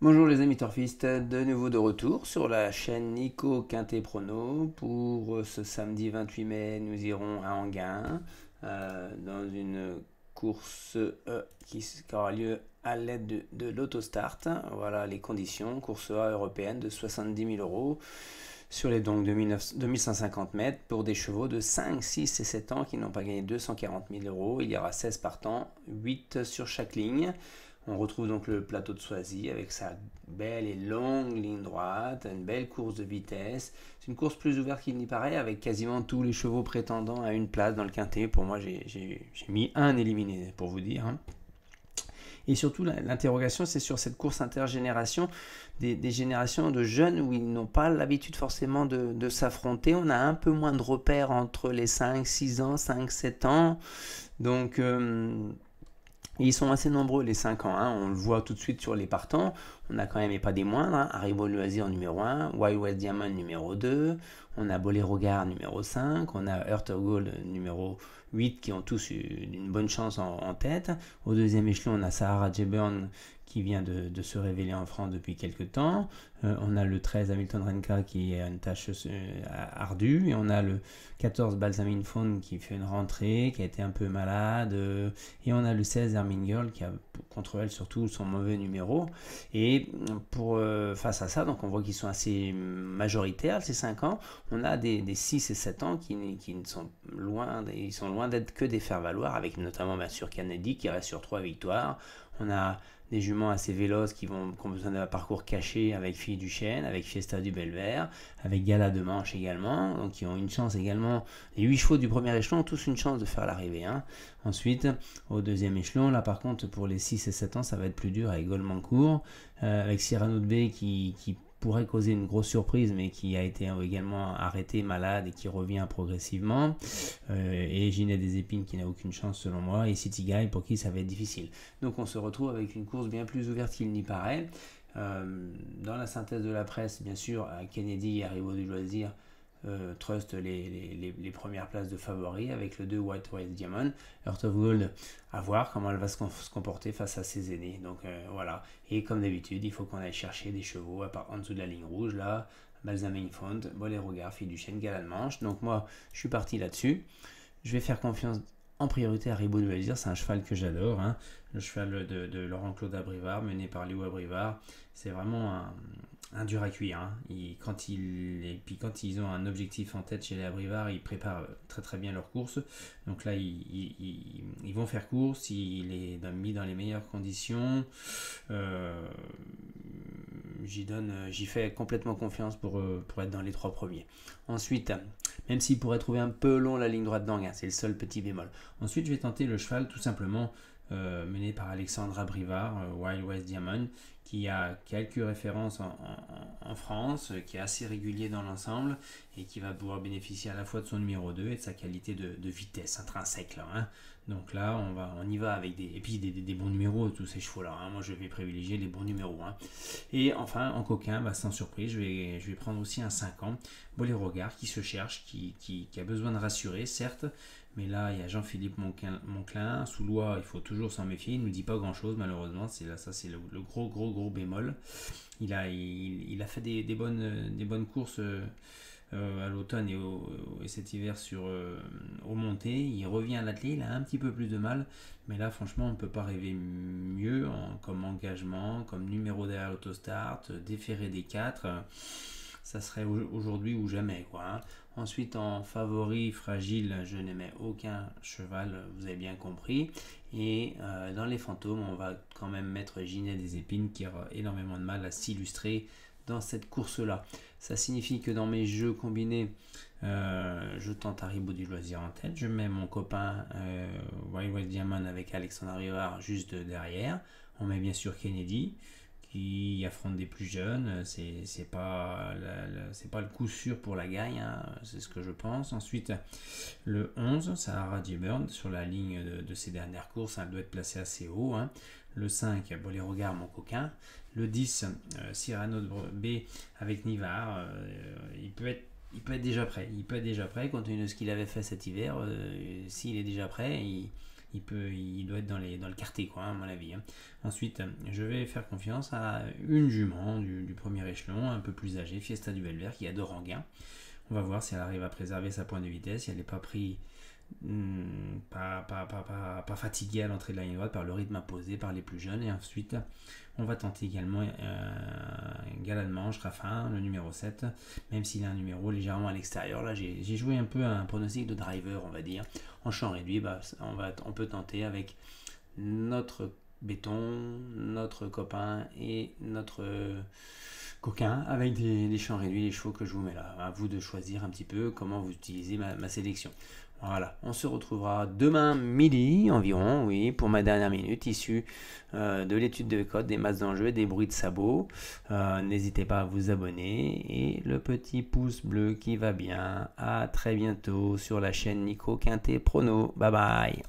Bonjour les amis torfistes, de nouveau de retour sur la chaîne Nico Quintet Prono. Pour ce samedi 28 mai, nous irons à Enghien dans une course qui aura lieu à l'aide de l'Autostart. Voilà les conditions, course A européenne de 70 000 euros sur les donc 2150 mètres pour des chevaux de 5, 6 et 7 ans qui n'ont pas gagné 240 000 euros. Il y aura 16 partants, 8 sur chaque ligne. On retrouve donc le plateau de Soisy avec sa belle et longue ligne droite, une belle course de vitesse. C'est une course plus ouverte qu'il n'y paraît, avec quasiment tous les chevaux prétendant à une place dans le quintet. Pour moi, j'ai mis un éliminé, pour vous dire. Et surtout, l'interrogation, c'est sur cette course intergénération, des générations de jeunes où ils n'ont pas l'habitude forcément de s'affronter. On a un peu moins de repères entre les 5, 6 ans, 5, 7 ans. Donc, ils sont assez nombreux les 5 ans, hein. On le voit tout de suite sur les partants. On a quand même, et pas des moindres, hein, Haribo Loisir numéro 1, Wild West Diamond numéro 2, on a Boléro Gare numéro 5, on a Heart of Gold numéro 8 qui ont tous une bonne chance en tête. Au deuxième échelon, on a Sahara J-Burn qui vient de se révéler en France depuis quelques temps. On a le 13 Hamilton Renka qui est une tâche ardue. Et on a le 14 Balsamine Fawn qui fait une rentrée, qui a été un peu malade. Et on a le 16 Hermine Girl qui a contre elle surtout son mauvais numéro. Et face à ça, donc on voit qu'ils sont assez majoritaires, ces 5 ans. On a des 6 et 7 ans qui sont loin d'être que des faire-valoir, avec notamment bien sûr Kennedy qui reste sur 3 victoires. On a des juments assez véloces qui ont besoin d'un parcours caché avec Fille du Chêne, avec Fiesta du Belvert, avec Gala de Manche également, donc qui ont une chance également. Les 8 chevaux du premier échelon ont tous une chance de faire l'arrivée. Hein. Ensuite, au deuxième échelon, là par contre pour les 6 et 7 ans, ça va être plus dur avec Goldmancourt, avec Cyrano de B qui pourrait causer une grosse surprise, mais qui a été également arrêté, malade et qui revient progressivement. Et Ginette des Épines qui n'a aucune chance selon moi. Et City Guy pour qui ça va être difficile. Donc on se retrouve avec une course bien plus ouverte qu'il n'y paraît. Dans la synthèse de la presse, bien sûr, Kennedy et Haribo du Loisir trust les premières places de favoris avec le 2 White West Diamond. Heart of Gold, à voir comment elle va se comporter face à ses aînés. Donc voilà. Et comme d'habitude, il faut qu'on aille chercher des chevaux en dessous de la ligne rouge là. Balsamine Font, Boléro Gare, Fille du Chêne, Galade Manche. Donc moi, je suis parti là-dessus. Je vais faire confiance en priorité à Haribo de Loisir, c'est un cheval que j'adore, hein. Le cheval de Laurent-Claude Abrivard, mené par Léo Abrivard. C'est vraiment un dur à cuire. Hein. Quand ils ont un objectif en tête chez les Abrivard, ils préparent très très bien leur course. Donc là, ils vont faire course, il est mis dans les meilleures conditions. J'y fais complètement confiance pour être dans les 3 premiers. Ensuite, même s'il pourrait trouver un peu long la ligne droite d'Enghien, c'est le seul petit bémol. Ensuite, je vais tenter le cheval tout simplement mené par Alexandre Abrivard, Wild West Diamond, qui a quelques références en France, qui est assez régulier dans l'ensemble et qui va pouvoir bénéficier à la fois de son numéro 2 et de sa qualité de vitesse intrinsèque. Là, hein. Donc là, on y va avec des bons numéros, tous ces chevaux-là. Hein. Moi, je vais privilégier les bons numéros. Hein. Et enfin, en coquin, sans surprise, je vais prendre aussi un 5 ans, Boléro Gare, qui se cherche, qui a besoin de rassurer, certes. Mais là, il y a Jean-Philippe Monclin. Sous loi, il faut toujours s'en méfier. Il ne nous dit pas grand-chose, malheureusement. C'est le gros bémol. Il a fait des bonnes courses à l'automne et cet hiver aux montées. Il revient à l'attelé. Il a un petit peu plus de mal. Mais là, franchement, on ne peut pas rêver mieux comme engagement, comme numéro derrière l'autostart, déféré des 4. Ça serait aujourd'hui ou jamais, quoi. Hein. Ensuite, en favori fragile, je n'aimais aucun cheval, vous avez bien compris. Et dans les fantômes, on va quand même mettre Ginette des Épines qui aura énormément de mal à s'illustrer dans cette course-là. Ça signifie que dans mes jeux combinés, je tente Haribo du Loisir en tête. Je mets mon copain Wild West Diamond avec Alexandre Rivard juste derrière. On met bien sûr Kennedy qui affronte des plus jeunes, c'est pas le coup sûr pour la gagne, hein, c'est ce que je pense. Ensuite, le 11, Sahara J-Burn, sur la ligne de ses dernières courses, elle doit être placée assez haut. Hein. Le 5, Boléro Gare, mon coquin. Le 10, Cyrano de B avec Nivard, il peut être déjà prêt. Il peut être déjà prêt, compte tenu de ce qu'il avait fait cet hiver. S'il est déjà prêt, il doit être dans le quartier, quoi, à mon avis. Hein. Ensuite, je vais faire confiance à une jument du premier échelon, un peu plus âgée, Fiesta du Belver, qui adore Anguin. On va voir si elle arrive à préserver sa pointe de vitesse, si elle n'est pas pris pas fatigué à l'entrée de la ligne droite par le rythme imposé par les plus jeunes. Et ensuite, on va tenter également Galannement, Raffin, le numéro 7, même s'il a un numéro légèrement à l'extérieur. Là, j'ai joué un peu un pronostic de driver, on va dire. En champ réduit, on peut tenter avec notre béton, notre copain et notre coquin avec des champs réduits, les chevaux que je vous mets là. À vous de choisir un petit peu comment vous utilisez ma sélection. Voilà, on se retrouvera demain midi environ, oui, pour ma dernière minute issue de l'étude de code, des masses d'enjeux, des bruits de sabots. N'hésitez pas à vous abonner et le petit pouce bleu qui va bien. À très bientôt sur la chaîne Nico Quintet Prono. Bye bye.